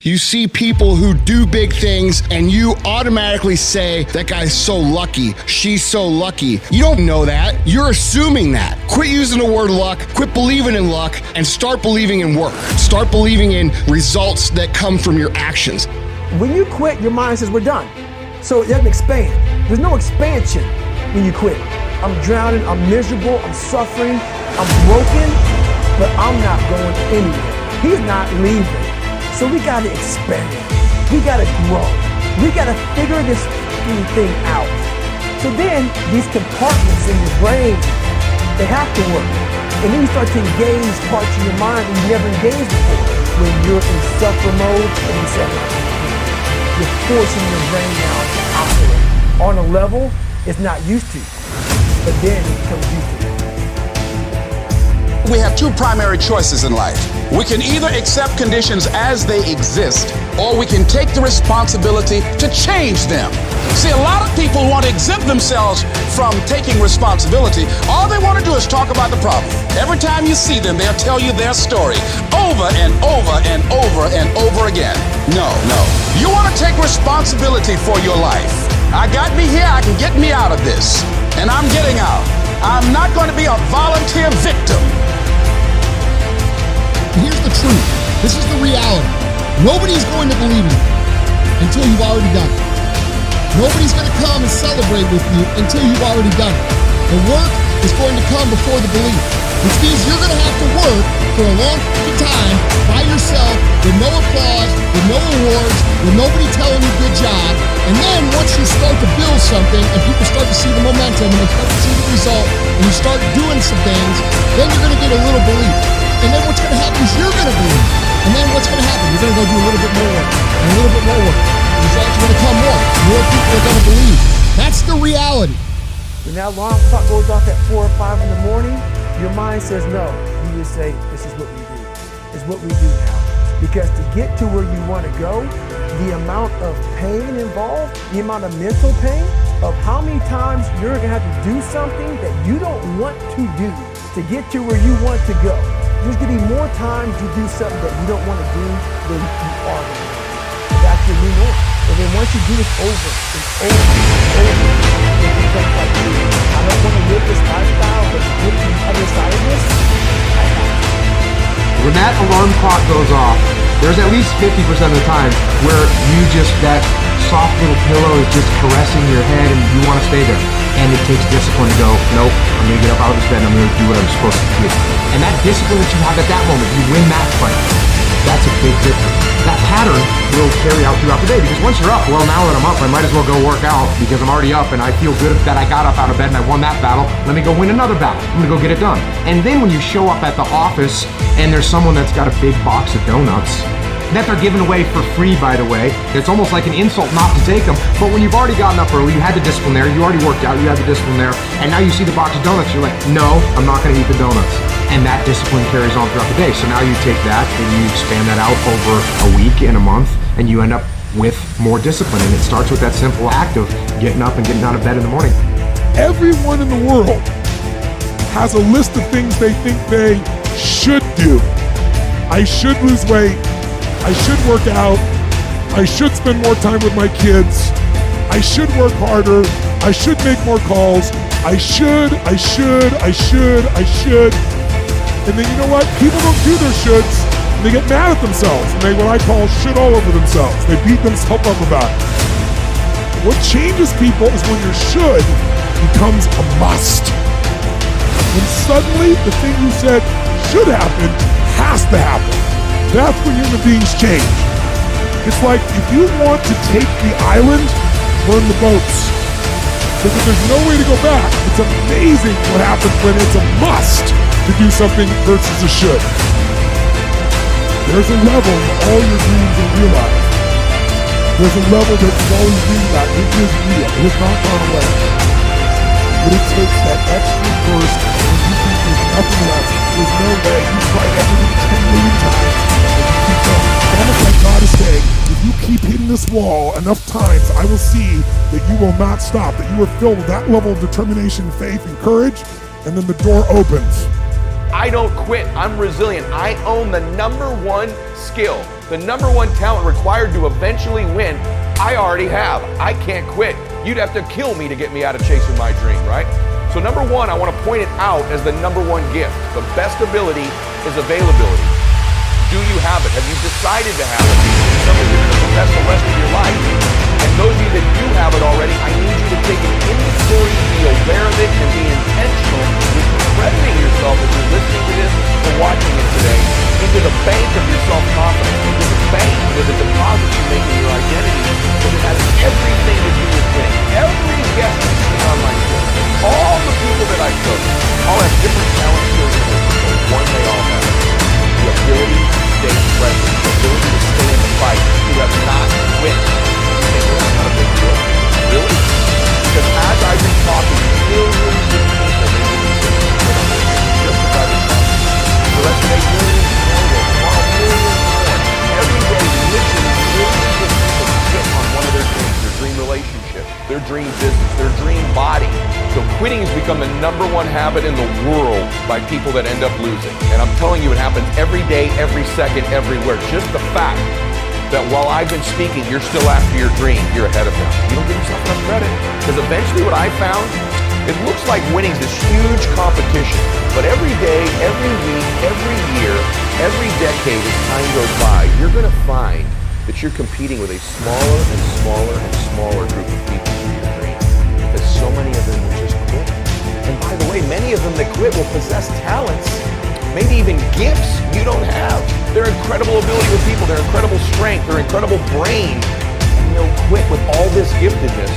You see people who do big things and you automatically say, that guy's so lucky, she's so lucky. You don't know that. You're assuming that. Quit using the word luck, quit believing in luck, and start believing in work. Start believing in results that come from your actions. When you quit, your mind says, we're done. So it doesn't expand. There's no expansion when you quit. I'm drowning, I'm miserable, I'm suffering, I'm broken, but I'm not going anywhere. He's not leaving. So we gotta expand, we gotta grow, we gotta figure this thing out. So then these compartments in your brain, they have to work. And then you start to engage parts of your mind that you never engaged before. When you're in suffer mode and you say, you're forcing your brain now to operate on a level it's not used to, but then it becomes used to. We have two primary choices in life. We can either accept conditions as they exist, or we can take the responsibility to change them. See, a lot of people want to exempt themselves from taking responsibility. All they want to do is talk about the problem. Every time you see them, they'll tell you their story over and over and over and over again. No. You want to take responsibility for your life. I got me here, I can get me out of this. And I'm getting out. I'm not going to be a volunteer victim. Here's the truth. This is the reality. Nobody's going to believe in you until you've already done it. Nobody's going to come and celebrate with you until you've already done it. The work is going to come before the belief, which means you're going to have to work for a long time by yourself with no applause, with no awards, with nobody telling you good job. And then once you start to build something and people start to see the momentum and they start to see the result and you start doing some things, then you're going to get a little belief. And then what's going to happen is you're going to believe. And then what's going to happen? You're going to go do a little bit more work and a little bit more work. The results are going to come more. More people are going to believe. That's the reality. When that alarm clock goes off at 4 or 5 in the morning, your mind says no. You just say, this is what we do. It's what we do now. Because to get to where you want to go, the amount of pain involved, the amount of mental pain, of how many times you're going to have to do something that you don't want to do to get to where you want to go. There's going to be more times you do something that you don't want to do than you are going to do. That's your new norm. And then once you do this over and over and over, it becomes like, I don't want to live this lifestyle, but to get to the other side of this, I have to. When that alarm clock goes off, there's at least 50% of the time where that soft little pillow is just caressing your head and you want to stay there. And it takes discipline to go, nope, I'm going to get up out of this bed and I'm going to do what I'm supposed to do. And that discipline that you have at that moment, you win that fight. That's a big victory. That pattern will carry out throughout the day because once you're up, well, now that I'm up, I might as well go work out because I'm already up and I feel good that I got up out of bed and I won that battle. Let me go win another battle. I'm going to go get it done. And then when you show up at the office and there's someone that's got a big box of donuts that they're giving away for free, by the way. It's almost like an insult not to take them. But when you've already gotten up early, you had the discipline there, you already worked out, you had the discipline there, and now you see the box of donuts, you're like, no, I'm not going to eat the donuts. And that discipline carries on throughout the day. So now you take that and you expand that out over a week and a month, and you end up with more discipline. And it starts with that simple act of getting up and getting out of bed in the morning. Everyone in the world has a list of things they think they should do. I should lose weight. I should work out. I should spend more time with my kids. I should work harder. I should make more calls. I should. And then you know what? People don't do their shoulds and they get mad at themselves and they what I call shit all over themselves. They beat themselves up about it. What changes people is when your should becomes a must. When suddenly the thing you said should happen has to happen. That's when human beings change. It's like if you want to take the island, burn the boats. Because there's no way to go back. It's amazing what happens when it's a must to do something versus a should. There's a level where all your dreams are realized. There's a level that you've always dreamed about. It is real. It has not gone away. But it takes that extra burst when you think there's nothing left. There's no way. You've tried everything 10 million times. Almost like God is saying, if you keep hitting this wall enough times, I will see that you will not stop, that you are filled with that level of determination, faith, and courage, and then the door opens. I don't quit. I'm resilient. I own the #1 skill The number one talent required to eventually win, I already have. I can't quit. You'd have to kill me to get me out of chasing my dream, right? So number one, I want to point it out as the number one gift. The best ability is availability. Do you have it? Have you decided to have it? Something you're going to possess the rest of your life. And those of you that do have it already, I need you to take an inventory, be aware of it, and be intentional with crediting yourself as you're listening to this or watching it today into the bank of your self-confidence, into the bank with the deposits you make in your identity, because it has everything to do with winning. Every guest you see on my show, all the people that I coach, all have different talent, skills, and abilities. One they all have. The ability to stay present, the ability to stay in the fight, to have not quit. You think, well, that's not a big deal. Really? Because as I've been talking to millions of people, maybe just as I've been talking, the rest of the millions more, tomorrow millions more, every day literally millions of people sit on one of their dreams, their dream relationship, their dream business, their dream body. So quitting has become the number one habit in the world by people that end up losing. And I'm telling you, it happens every day, every second, everywhere. Just the fact that while I've been speaking, you're still after your dream, you're ahead of them. You don't give yourself enough credit. Because eventually what I found, it looks like winning is this huge competition. But every day, every week, every year, every decade as time goes by, you're going to find that you're competing with a smaller and smaller and smaller group of people for your dream. Because so many of them will just quit. And by the way, many of them that quit will possess talents, maybe even gifts you don't have. Their incredible ability with people, their incredible strength, their incredible brain, and they'll quit with all this giftedness.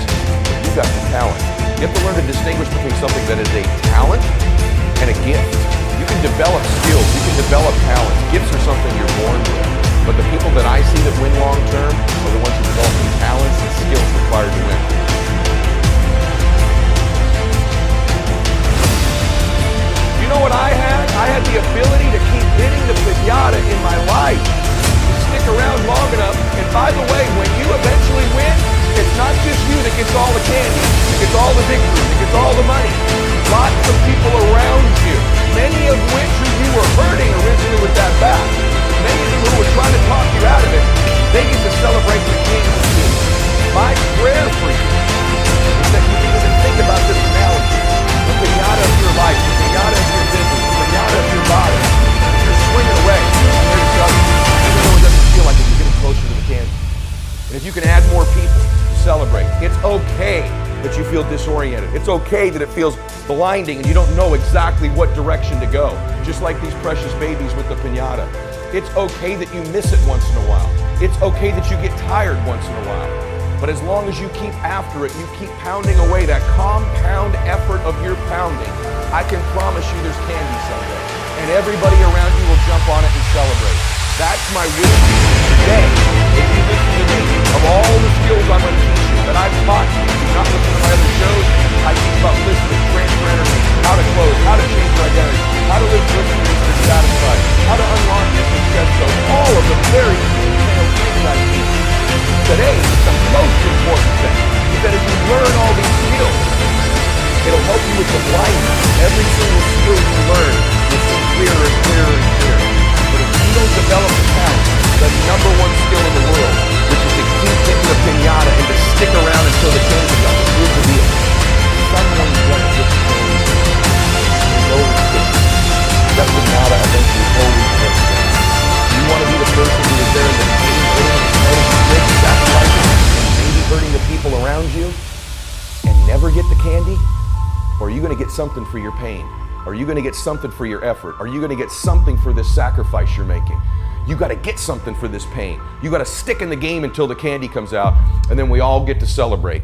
You've got the talent. You have to learn to distinguish between something that is a talent and a gift. You can develop skills, you can develop talents. Gifts are something you're born with. But the people that I see that win long term are the ones who develop the talents and skills required to win. You know what I had? I had the ability to keep hitting the pinata in my life. To stick around long enough. And by the way, when you eventually win, it's not just you that gets all the candy, that gets all the victories, that gets all the money. Lots of people around you, many of which you were hurting originally with that bat. Many of them who were trying to talk you out of it, they get to celebrate the king with you. My prayer for you is that you can even think about this analogy. The pinata of your life, the pinata of your business, the pinata of your body. You're swinging away. I'm here to tell you, even though it doesn't feel like it, you're getting closer to the candy. And if you can add more people to celebrate, it's okay that you feel disoriented. It's okay that it feels blinding and you don't know exactly what direction to go. Just like these precious babies with the pinata. It's okay that you miss it once in a while. It's okay that you get tired once in a while. But as long as you keep after it, you keep pounding away that compound effort of your pounding, I can promise you there's candy someday. And everybody around you will jump on it and celebrate. That's my wish for you today. If you listen to me, of all the skills I'm going to teach you that I've taught you, not listen to my other shows, I teach about listening, transfer energy, how to close, how to change your identity, how to live listening until you're satisfied, how to unlock your success. So all of the very detailed things I teach. Today, the most important thing is that as you learn all these skills, it'll help you with the blindness. Every single skill you learn will seem clearer and clearer and clearer. But if you don't develop the talent, the number one skill in the world, which is to keep hitting the pinata and to stick around until the candy comes, here's the deal. Someone's gonna get the candy. There's always good. That pinata eventually always breaks down. You want to be the person who is there in the sacrificing, maybe hurting the people around you, and never get the candy? Or are you going to get something for your pain? Are you going to get something for your effort? Are you going to get something for this sacrifice you're making? You got to get something for this pain. You got to stick in the game until the candy comes out, and then we all get to celebrate.